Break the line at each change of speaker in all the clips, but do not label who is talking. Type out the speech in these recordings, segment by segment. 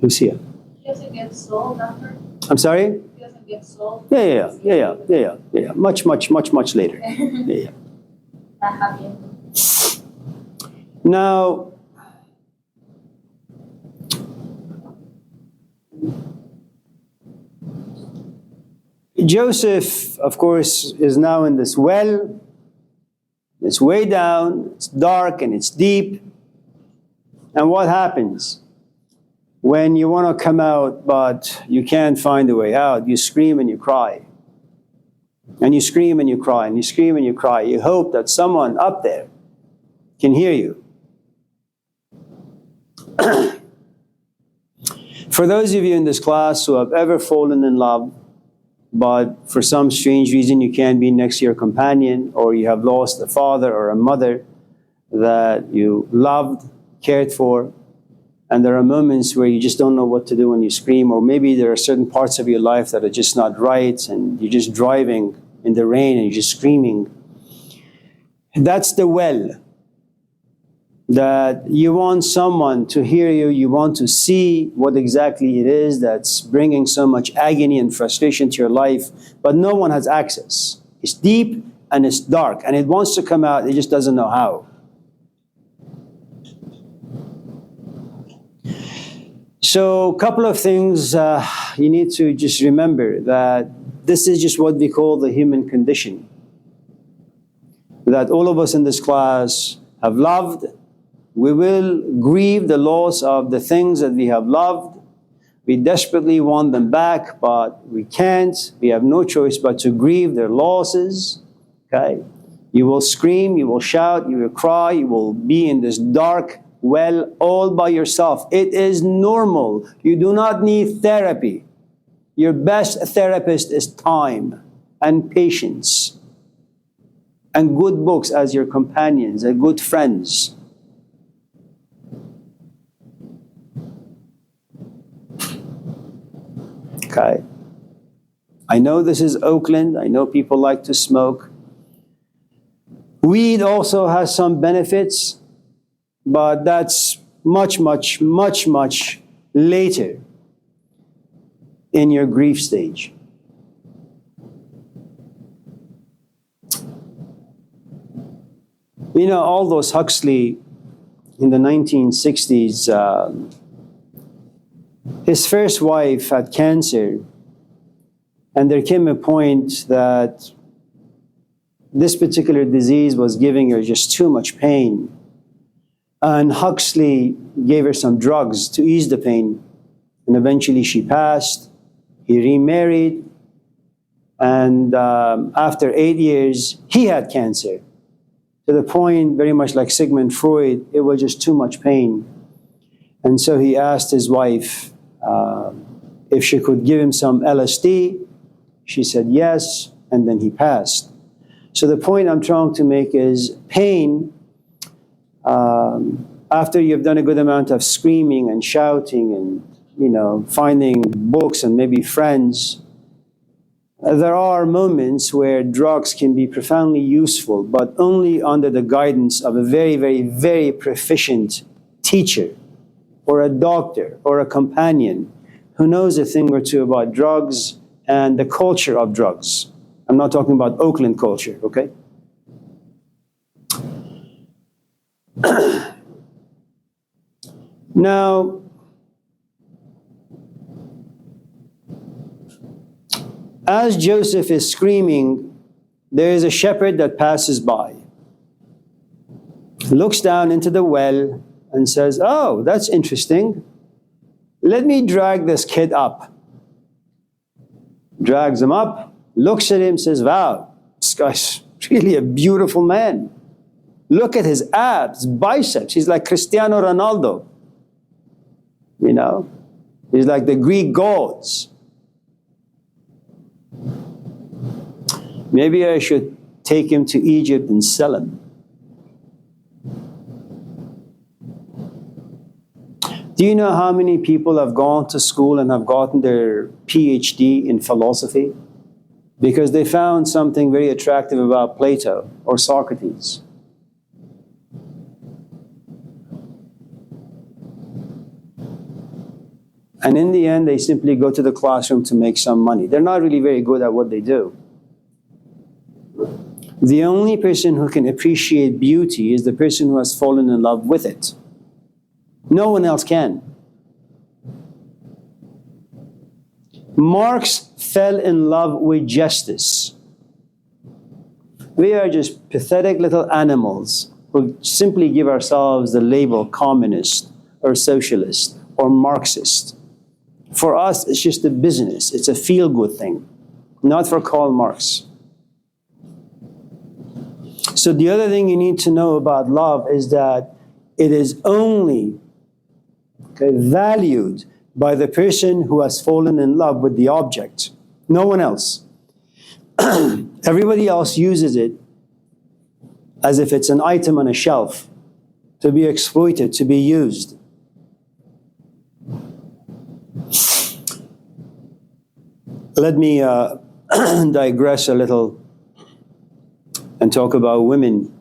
Lucia.
He doesn't get sold after?
I'm sorry?
He doesn't get sold?
Yeah. Much later. Yeah.
That happy.
Now, Joseph, of course, is now in this well. It's way down, it's dark and it's deep. And what happens? When you want to come out, but you can't find a way out, you scream and you cry. And you scream and you cry, and you scream and you cry. You hope that someone up there can hear you. For those of you in this class who have ever fallen in love, but for some strange reason you can't be next to your companion, or you have lost a father or a mother that you loved, cared for, and there are moments where you just don't know what to do when you scream, or maybe there are certain parts of your life that are just not right, and you're just driving in the rain and you're just screaming. That's the well. That you want someone to hear you, you want to see what exactly it is that's bringing so much agony and frustration to your life, but no one has access. It's deep and it's dark, and it wants to come out, it just doesn't know how. So a couple of things you need to just remember, that this is just what we call the human condition. That all of us in this class have loved. We will grieve the loss of the things that we have loved. We desperately want them back, but we can't. We have no choice but to grieve their losses. Okay? You will scream, you will shout, you will cry, you will be in this dark well all by yourself. It is normal. You do not need therapy. Your best therapist is time and patience and good books as your companions and good friends. Okay. I know this is Oakland. I know people like to smoke. Weed also has some benefits, but that's much later in your grief stage. You know, Aldous Huxley in the 1960s, his first wife had cancer, and there came a point that this particular disease was giving her just too much pain. And Huxley gave her some drugs to ease the pain, and eventually she passed. He remarried, and after 8 years, he had cancer. To the point, very much like Sigmund Freud, it was just too much pain. And so he asked his wife if she could give him some LSD. She said yes, and then he passed. So the point I'm trying to make is pain, after you've done a good amount of screaming and shouting and, finding books and maybe friends, there are moments where drugs can be profoundly useful, but only under the guidance of a very, very, very proficient teacher or a doctor or a companion who knows a thing or two about drugs and the culture of drugs. I'm not talking about Oakland culture, okay? Now, as Joseph is screaming, there is a shepherd that passes by, looks down into the well and says, "Oh, that's interesting. Let me drag this kid up." Drags him up, looks at him, says, "Wow, this guy's really a beautiful man. Look at his abs, biceps. He's like Cristiano Ronaldo. He's like the Greek gods. Maybe I should take him to Egypt and sell him." Do you know how many people have gone to school and have gotten their PhD in philosophy? Because they found something very attractive about Plato or Socrates. And in the end, they simply go to the classroom to make some money. They're not really very good at what they do. The only person who can appreciate beauty is the person who has fallen in love with it. No one else can. Marx fell in love with justice. We are just pathetic little animals who simply give ourselves the label communist or socialist or Marxist. For us, it's just a business. It's a feel-good thing, not for Karl Marx. So the other thing you need to know about love is that it is only valued by the person who has fallen in love with the object. No one else. Everybody else uses it as if it's an item on a shelf to be exploited, to be used. Let me digress a little and talk about women.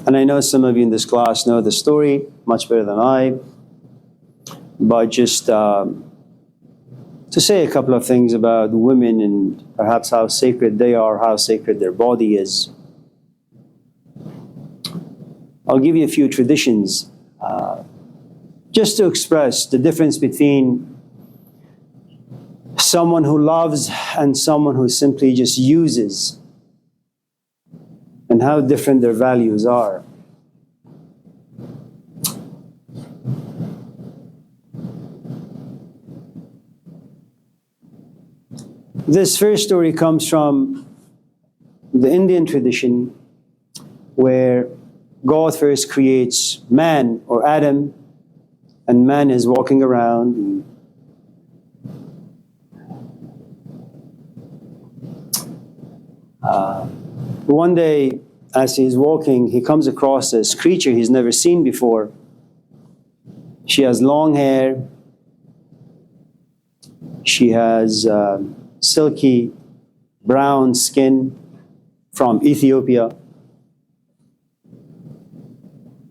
And I know some of you in this class know the story much better than I, but just to say a couple of things about women and perhaps how sacred they are, how sacred their body is. I'll give you a few traditions just to express the difference between someone who loves and someone who simply just uses, and how different their values are. This first story comes from the Indian tradition, where God first creates man, or Adam, and man is walking around. One day, as he's walking, he comes across this creature he's never seen before. She has long hair. She has silky brown skin from Ethiopia.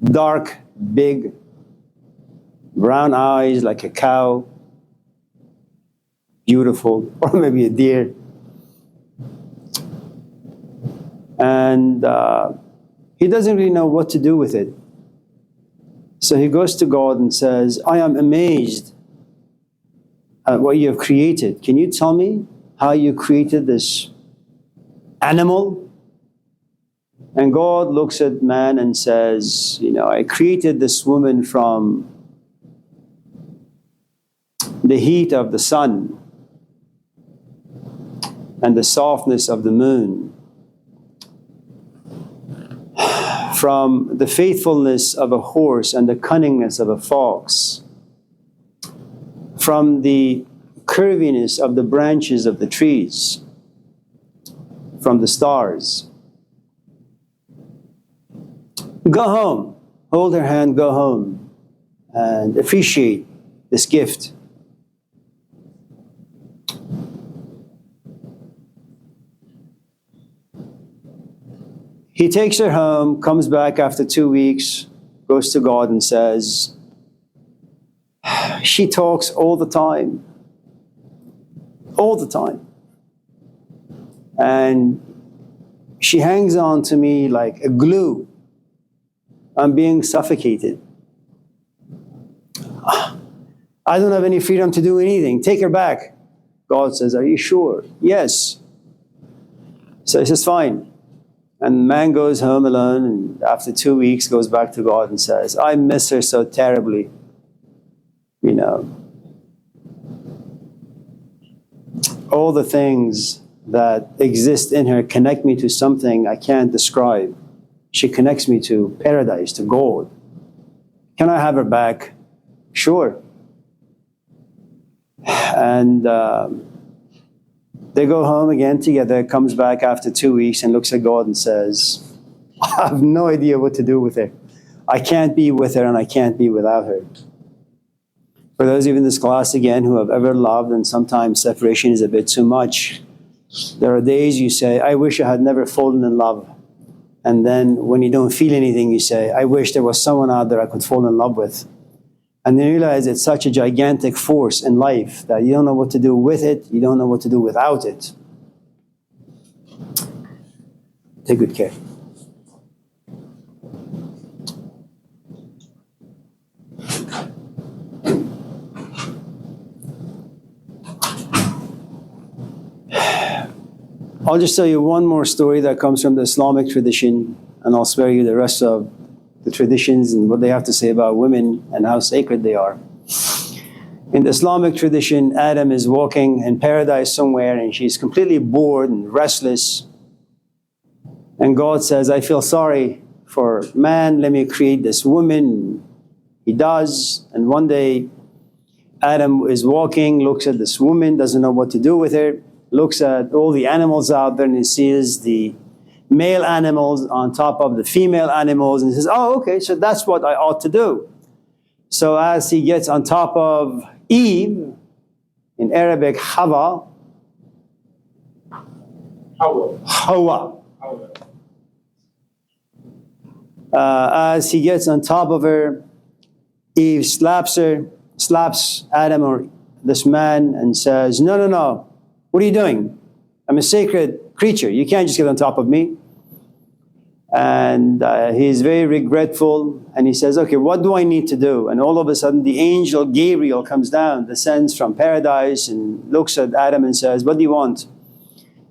Dark, big, brown eyes like a cow. Beautiful, or maybe a deer. And he doesn't really know what to do with it. So he goes to God and says, I am amazed at what you have created. Can you tell me how you created this animal? And God looks at man and says, I created this woman from the heat of the sun and the softness of the moon, from the faithfulness of a horse and the cunningness of a fox, from the curviness of the branches of the trees, from the stars. Go home, hold her hand, go home, and appreciate this gift. He takes her home, comes back after 2 weeks, goes to God and says, she talks all the time. All the time. And she hangs on to me like a glue. I'm being suffocated. I don't have any freedom to do anything. Take her back. God says, are you sure? Yes. So he says, fine. And man goes home alone, and after 2 weeks goes back to God and says, I miss her so terribly. All the things that exist in her connect me to something I can't describe. She connects me to paradise, to God. Can I have her back? Sure. And they go home again together, comes back after 2 weeks and looks at God and says, I have no idea what to do with her. I can't be with her and I can't be without her. For those of you in this class again who have ever loved, and sometimes separation is a bit too much, there are days you say, I wish I had never fallen in love And then when you don't feel anything, you say, I wish there was someone out there I could fall in love with. And then you realize it's such a gigantic force in life that you don't know what to do with it, you don't know what to do without it. Take good care. I'll just tell you one more story that comes from the Islamic tradition, and I'll spare you the rest of the traditions and what they have to say about women and how sacred they are. In the Islamic tradition, Adam is walking in paradise somewhere and she's completely bored and restless. And God says, I feel sorry for man, let me create this woman. He does, and one day Adam is walking, looks at this woman, doesn't know what to do with her, looks at all the animals out there and he sees the male animals on top of the female animals and he says, oh, okay, so that's what I ought to do. So as he gets on top of Eve, in Arabic, Hawa, as he gets on top of her, Eve slaps Adam or this man and says, no, what are you doing? I'm a sacred creature. You can't just get on top of me. And he's very regretful. And he says, okay, what do I need to do? And all of a sudden, the angel Gabriel comes down, descends from paradise and looks at Adam and says, what do you want?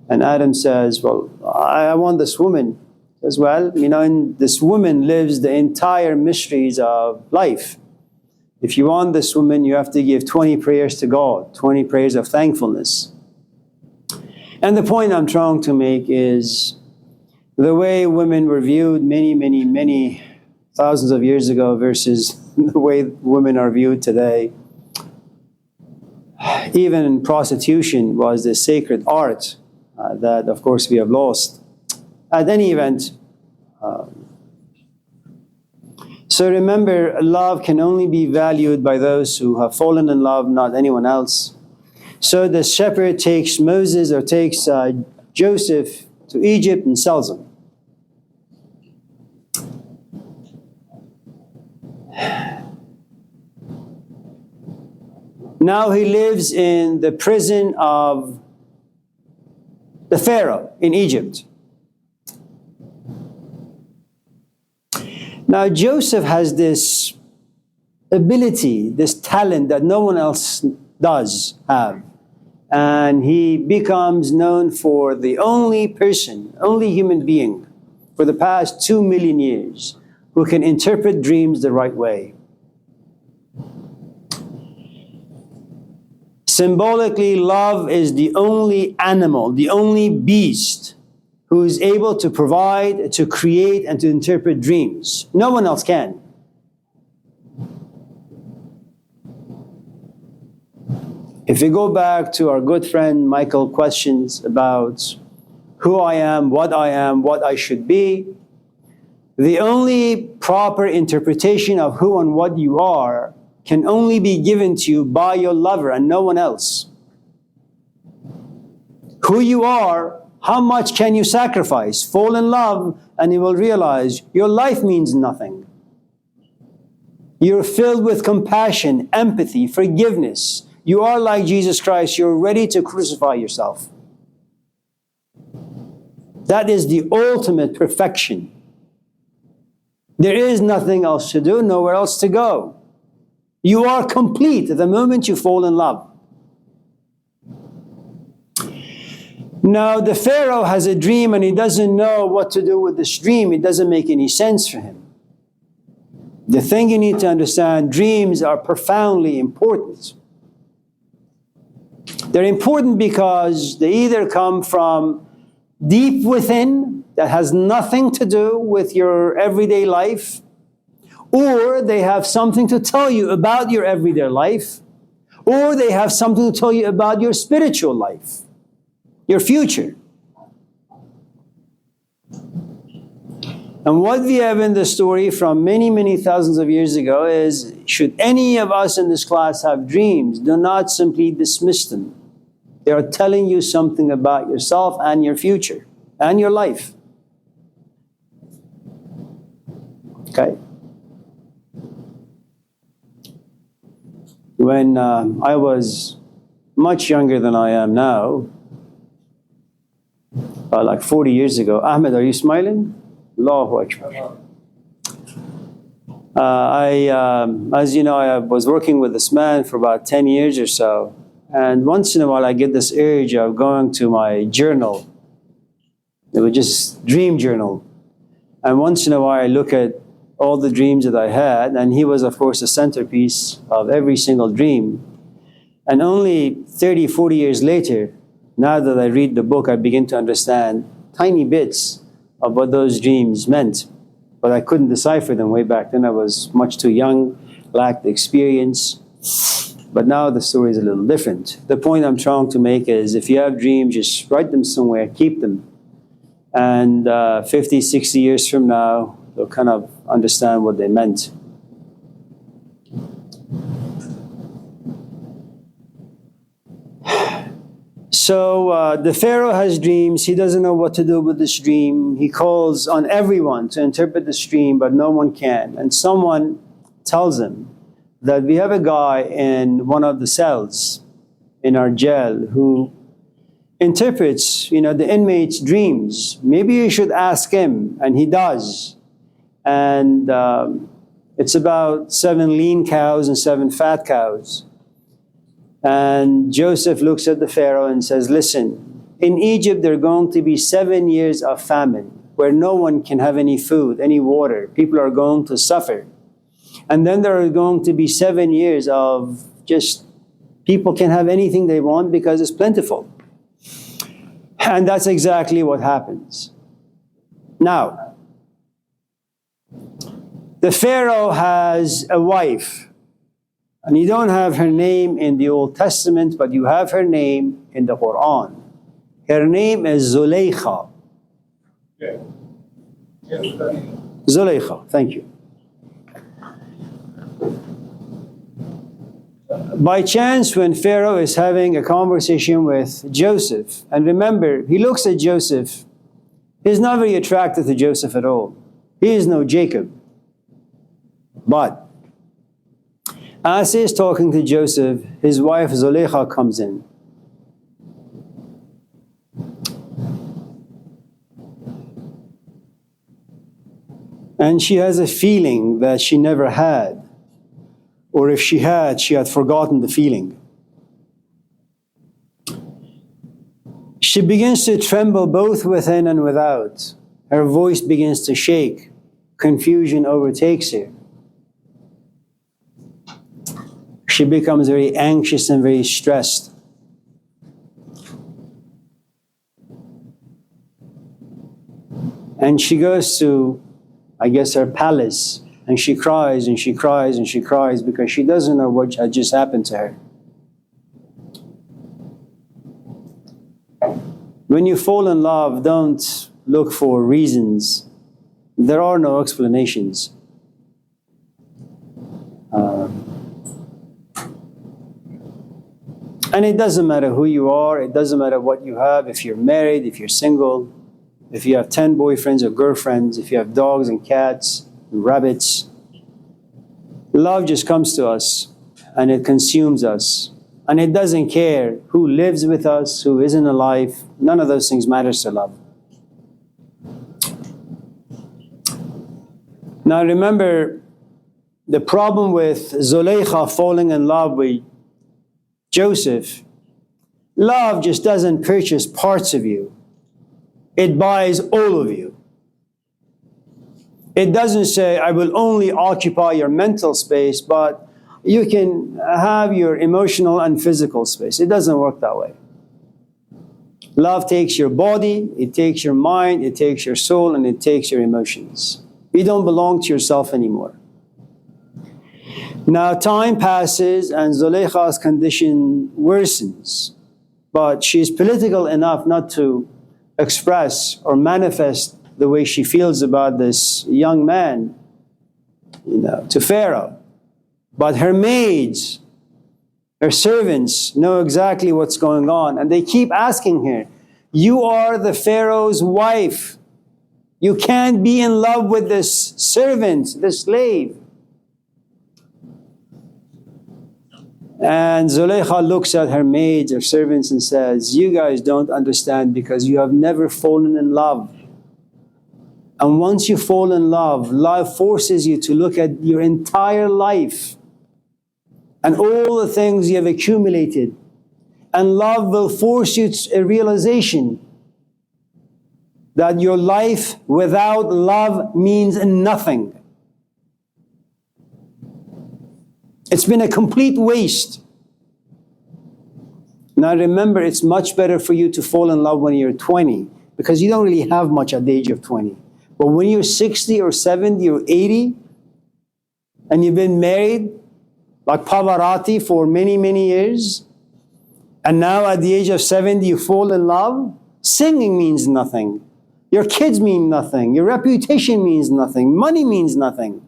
And Adam says, well, I want this woman. He says, well, in this woman lives the entire mysteries of life. If you want this woman, you have to give 20 prayers to God, 20 prayers of thankfulness. And the point I'm trying to make is the way women were viewed many thousands of years ago versus the way women are viewed today. Even prostitution was the sacred art that, of course, we have lost. At any event, so remember, love can only be valued by those who have fallen in love, not anyone else. So the shepherd takes Moses or takes Joseph to Egypt and sells him. Now he lives in the prison of the Pharaoh in Egypt. Now Joseph has this ability, this talent that no one else does have. And he becomes known for the only person, only human being for the past 2 million years who can interpret dreams the right way. Symbolically, love is the only animal, the only beast who is able to provide, to create, and to interpret dreams. No one else can. If we go back to our good friend Michael's questions about who I am, what I should be, the only proper interpretation of who and what you are can only be given to you by your lover and no one else. Who you are, how much can you sacrifice? Fall in love and you will realize your life means nothing. You're filled with compassion, empathy, forgiveness. You are like Jesus Christ. You're ready to crucify yourself. That is the ultimate perfection. There is nothing else to do, nowhere else to go. You are complete the moment you fall in love. Now, the Pharaoh has a dream and he doesn't know what to do with this dream. It doesn't make any sense for him. The thing you need to understand, dreams are profoundly important. They're important because they either come from deep within, that has nothing to do with your everyday life, or they have something to tell you about your everyday life, or they have something to tell you about your spiritual life, your future. And what we have in the story from many thousands of years ago is, should any of us in this class have dreams, do not simply dismiss them. They are telling you something about yourself and your future and your life. Okay? When I was much younger than I am now, like 40 years ago. Ahmed, are you smiling? Allahu Akbar. As you know, I was working with this man for about 10 years or so. And once in a while, I get this urge of going to my journal. It was just dream journal. And once in a while, I look at all the dreams that I had. And he was, of course, the centerpiece of every single dream. And only 30, 40 years later, now that I read the book, I begin to understand tiny bits of what those dreams meant. But I couldn't decipher them way back then. I was much too young, lacked experience. But now the story is a little different. The point I'm trying to make is if you have dreams, just write them somewhere, keep them. And 50, 60 years from now, you'll kind of understand what they meant. So the Pharaoh has dreams. He doesn't know what to do with this dream. He calls on everyone to interpret this dream, but no one can. And someone tells him that we have a guy in one of the cells in our jail who interprets, the inmates' dreams. Maybe you should ask him, and he does. And it's about 7 lean cows and 7 fat cows. And Joseph looks at the Pharaoh and says, listen, in Egypt there are going to be 7 years of famine where no one can have any food, any water. People are going to suffer. And then there are going to be 7 years of just people can have anything they want because it's plentiful. And that's exactly what happens. Now, the Pharaoh has a wife. And you don't have her name in the Old Testament, but you have her name in the Quran. Her name is Zulaykha. Zulaykha, thank you. By chance, when Pharaoh is having a conversation with Joseph, and remember, he looks at Joseph, he's not very attracted to Joseph at all. He is no Jacob. But as he is talking to Joseph, his wife Zulaykha comes in. And she has a feeling that she never had. Or if she had forgotten the feeling. She begins to tremble both within and without. Her voice begins to shake. Confusion overtakes her. She becomes very anxious and very stressed. And she goes to, her palace, and she cries and she cries and she cries because she doesn't know what had just happened to her. When you fall in love, don't look for reasons. There are no explanations. And it doesn't matter who you are, it doesn't matter what you have, if you're married, if you're single, if you have 10 boyfriends or girlfriends, if you have dogs and cats and rabbits. Love just comes to us and it consumes us. And it doesn't care who lives with us, who isn't alive. None of those things matters to love. Now remember, the problem with Zulaykha falling in love with Joseph, love just doesn't purchase parts of you. It buys all of you. It doesn't say, I will only occupy your mental space, but you can have your emotional and physical space. It doesn't work that way. Love takes your body, it takes your mind, it takes your soul, and it takes your emotions. You don't belong to yourself anymore. Now time passes and Zulaykha's condition worsens, but she's political enough not to express or manifest the way she feels about this young man, to Pharaoh. But her maids, her servants know exactly what's going on, and they keep asking her, you are the Pharaoh's wife. You can't be in love with this servant, this slave. And Zulaykha looks at her maids or servants and says, you guys don't understand because you have never fallen in love. And once you fall in love, love forces you to look at your entire life and all the things you have accumulated. And love will force you to a realization that your life without love means nothing. It's been a complete waste. Now remember, it's much better for you to fall in love when you're 20 because you don't really have much at the age of 20. But when you're 60 or 70 or 80 and you've been married like Pavarotti for many, many years, and now at the age of 70 you fall in love, singing means nothing. Your kids mean nothing. Your reputation means nothing. Money means nothing.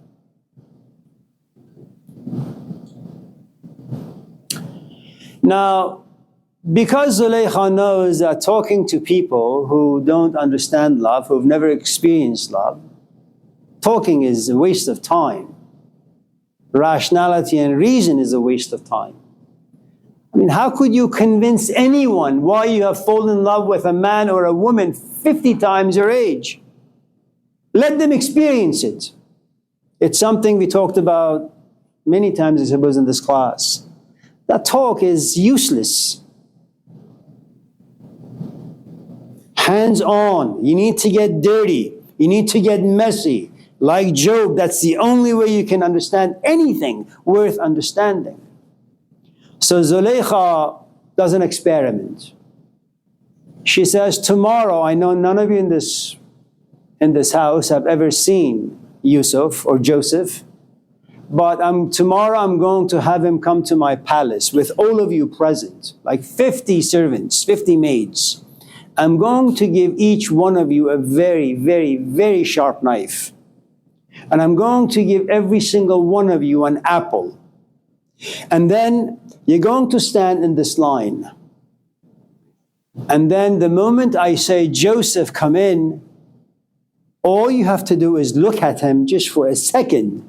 Now, because Zulaykha knows that talking to people who don't understand love, who've never experienced love, talking is a waste of time. Rationality and reason is a waste of time. I mean, how could you convince anyone why you have fallen in love with a man or a woman 50 times your age? Let them experience it. It's something we talked about many times, I suppose, in this class. That talk is useless. Hands on. You need to get dirty. You need to get messy. Like Job, that's the only way you can understand anything worth understanding. So Zulaykha does an experiment. She says, tomorrow, I know none of you in this house have ever seen Yusuf or Joseph, but tomorrow I'm going to have him come to my palace with all of you present, like 50 servants, 50 maids. I'm going to give each one of you a very, very, very sharp knife. And I'm going to give every single one of you an apple. And then you're going to stand in this line. And then the moment I say, Joseph, come in, all you have to do is look at him just for a second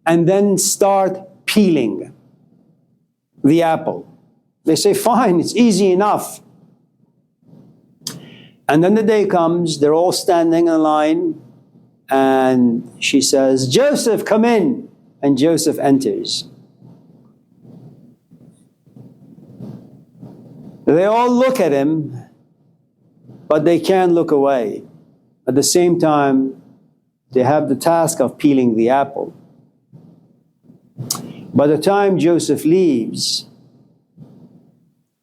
and then start peeling the apple. They say, fine, it's easy enough. And then the day comes, they're all standing in line, and she says, Joseph, come in. And Joseph enters. They all look at him, but they can't look away. At the same time, they have the task of peeling the apple. By the time Joseph leaves,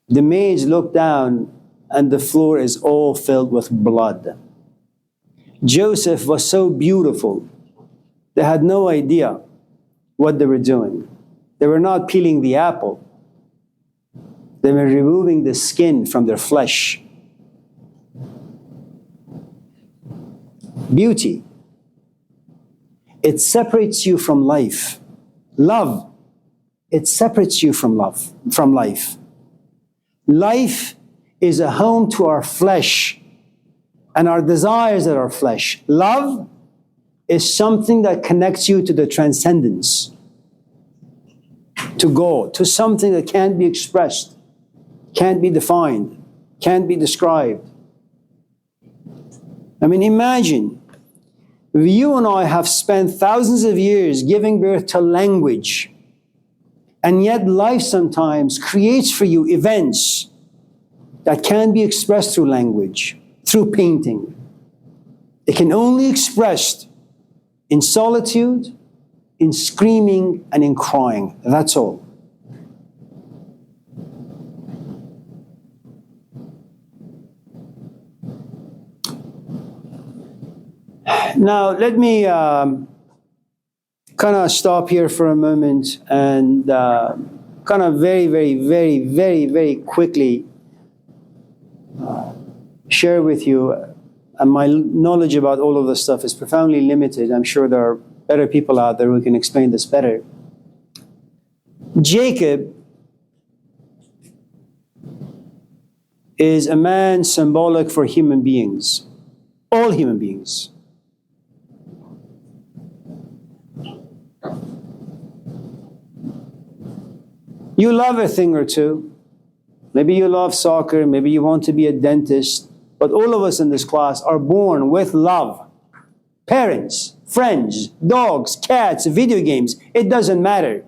the maids look down and the floor is all filled with blood. Joseph was so beautiful, they had no idea what they were doing. They were not peeling the apple. They were removing the skin from their flesh. Beauty. It separates you from life. Love. It separates you from life. Life is a home to our flesh and our desires of our flesh. Love is something that connects you to the transcendence, to God, to something that can't be expressed, can't be defined, can't be described. I mean, imagine, you and I have spent thousands of years giving birth to language, and yet life sometimes creates for you events that can't be expressed through language, through painting. It can only be expressed in solitude, in screaming, and in crying. That's all. Now, let me kind of stop here for a moment and kind of very, very, very, very, very quickly share with you, and my knowledge about all of this stuff is profoundly limited. I'm sure there are better people out there who can explain this better. Jacob is a man symbolic for human beings, all human beings. You love a thing or two. Maybe you love soccer, maybe you want to be a dentist, but all of us in this class are born with love. Parents, friends, dogs, cats, video games, it doesn't matter.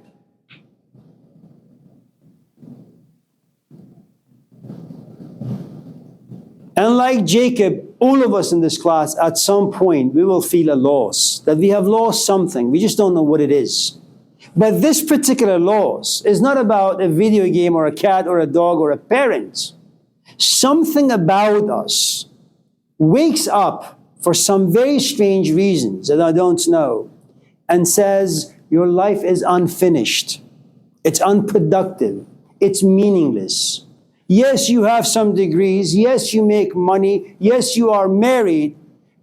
And like Jacob, all of us in this class, at some point, we will feel a loss, that we have lost something. We just don't know what it is. But this particular loss is not about a video game or a cat or a dog or a parent. Something about us wakes up for some very strange reasons that I don't know and says, your life is unfinished. It's unproductive. It's meaningless. Yes, you have some degrees. Yes, you make money. Yes, you are married,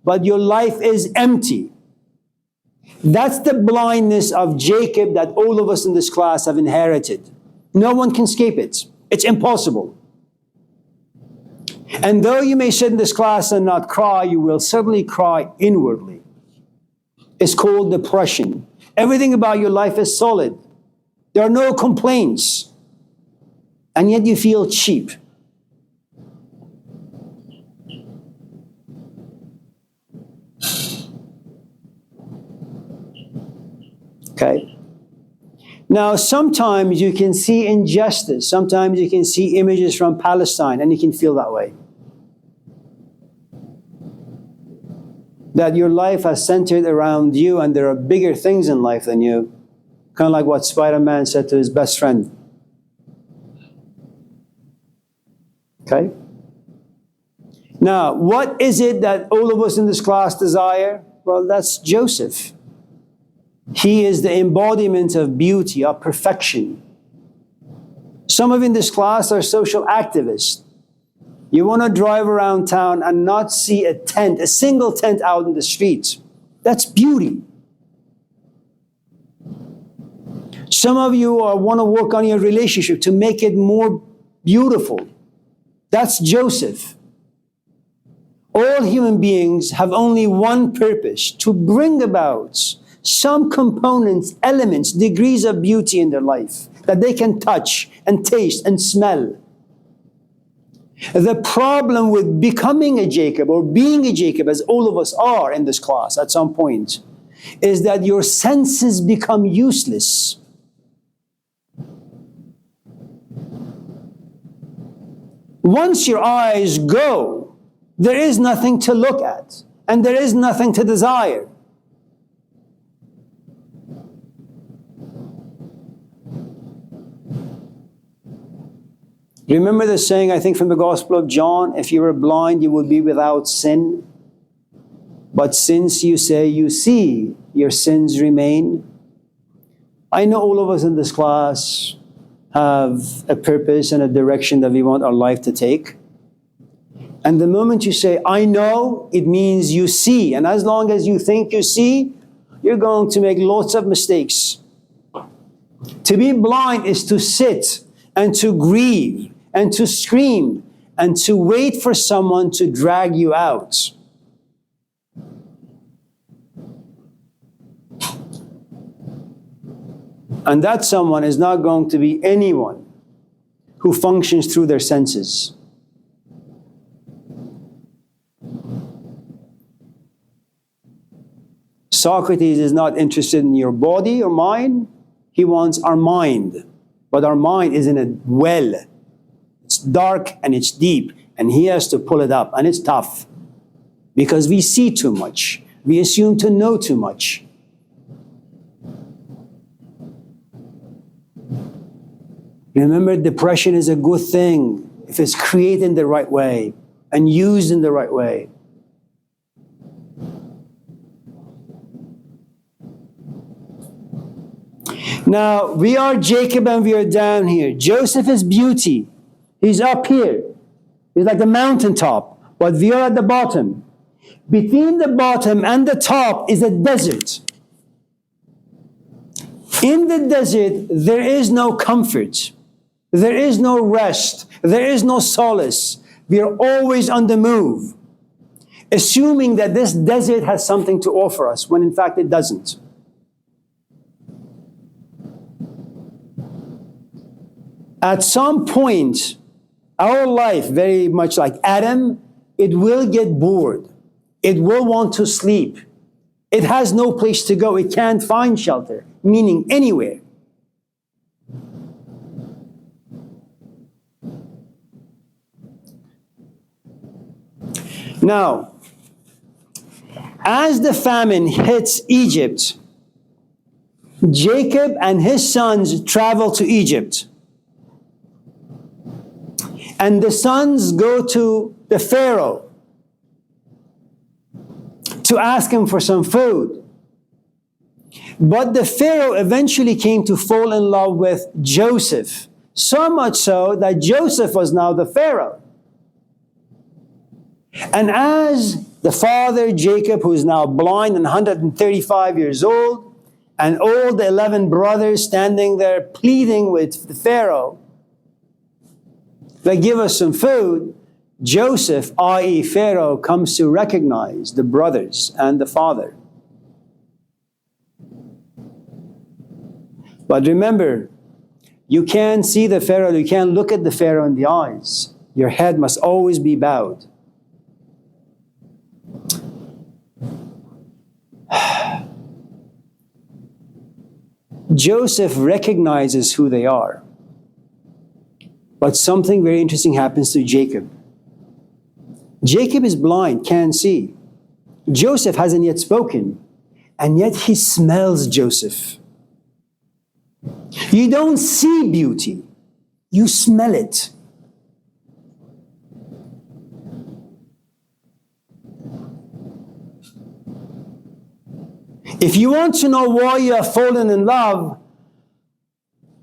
but your life is empty. That's the blindness of Jacob that all of us in this class have inherited. No one can escape it. It's impossible. And though you may sit in this class and not cry, you will certainly cry inwardly. It's called depression. Everything about your life is solid. There are no complaints. And yet you feel cheap. Okay? Now, sometimes you can see injustice. Sometimes you can see images from Palestine and you can feel that way. That your life has centered around you and there are bigger things in life than you. Kind of like what Spider-Man said to his best friend. Okay? Now, what is it that all of us in this class desire? Well, that's Joseph. He is the embodiment of beauty, of perfection. Some of you in this class are social activists. You want to drive around town and not see a tent, a single tent out in the streets. That's beauty. Some of you want to work on your relationship to make it more beautiful. That's Joseph. All human beings have only one purpose, to bring about some components, elements, degrees of beauty in their life that they can touch and taste and smell. The problem with becoming a Jacob or being a Jacob, as all of us are in this class at some point, is that your senses become useless. Once your eyes go, there is nothing to look at, and there is nothing to desire. Remember the saying, I think from the Gospel of John, if you were blind, you would be without sin. But since you say you see, your sins remain. I know all of us in this class have a purpose and a direction that we want our life to take. And the moment you say, I know, it means you see. And as long as you think you see, you're going to make lots of mistakes. To be blind is to sit and to grieve and to scream and to wait for someone to drag you out. And that someone is not going to be anyone who functions through their senses. Socrates is not interested in your body or mind. He wants our mind. But our mind is in a well. It's dark and it's deep. And he has to pull it up. And it's tough. Because we see too much. We assume to know too much. Remember, depression is a good thing if it's created in the right way and used in the right way. Now, we are Jacob and we are down here. Joseph is beauty. He's up here. He's like a mountaintop, but we are at the bottom. Between the bottom and the top is a desert. In the desert, there is no comfort. There is no rest. There is no solace. We are always on the move, assuming that this desert has something to offer us, when in fact it doesn't. At some point, our life, very much like Adam, it will get bored. It will want to sleep. It has no place to go. It can't find shelter, meaning anywhere. Now, as the famine hits Egypt, Jacob and his sons travel to Egypt. And the sons go to the Pharaoh to ask him for some food. But the Pharaoh eventually came to fall in love with Joseph, so much so that Joseph was now the Pharaoh. And as the father, Jacob, who is now blind and 135 years old, and all the 11 brothers standing there pleading with the Pharaoh, they give us some food, Joseph, i.e. Pharaoh, comes to recognize the brothers and the father. But remember, you can't see the Pharaoh, you can't look at the Pharaoh in the eyes. Your head must always be bowed. Joseph recognizes who they are. But something very interesting happens to Jacob. Jacob is blind, can't see. Joseph hasn't yet spoken, and yet he smells Joseph. You don't see beauty, you smell it. If you want to know why you have fallen in love,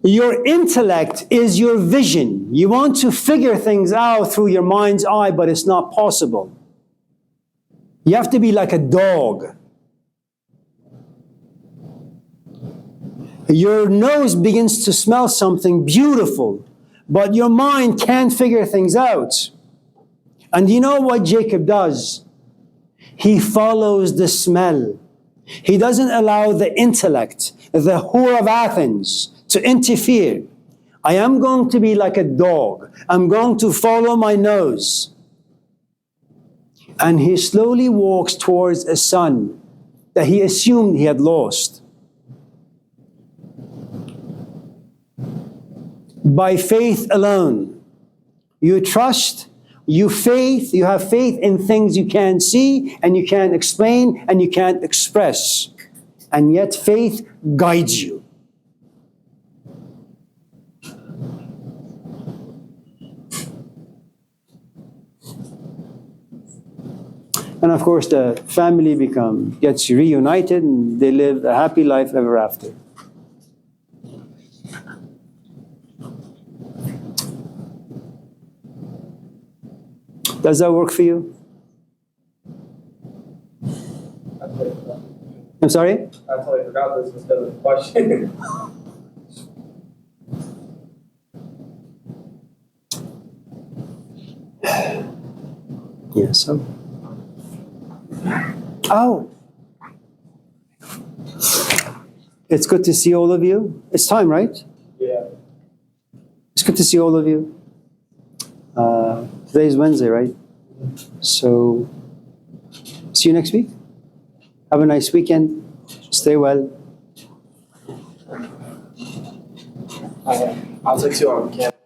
your intellect is your vision. You want to figure things out through your mind's eye, but it's not possible. You have to be like a dog. Your nose begins to smell something beautiful, but your mind can't figure things out. And you know what Jacob does? He follows the smell. He doesn't allow the intellect, the whore of Athens, to interfere. I am going to be like a dog. I'm going to follow my nose. And he slowly walks towards a son that he assumed he had lost. By faith alone. You trust, you have faith in things you can't see and you can't explain and you can't express. And yet faith guides you. And of course, the family gets reunited and they live a happy life ever after. Does that work for you? I'm sorry?
I totally forgot this was the question.
Yeah, so. Oh. It's good to see all of you. It's time, right?
Yeah.
It's good to see all of you. Today is Wednesday, right? So, see you next week. Have a nice weekend. Stay well.
I'll take you on camera.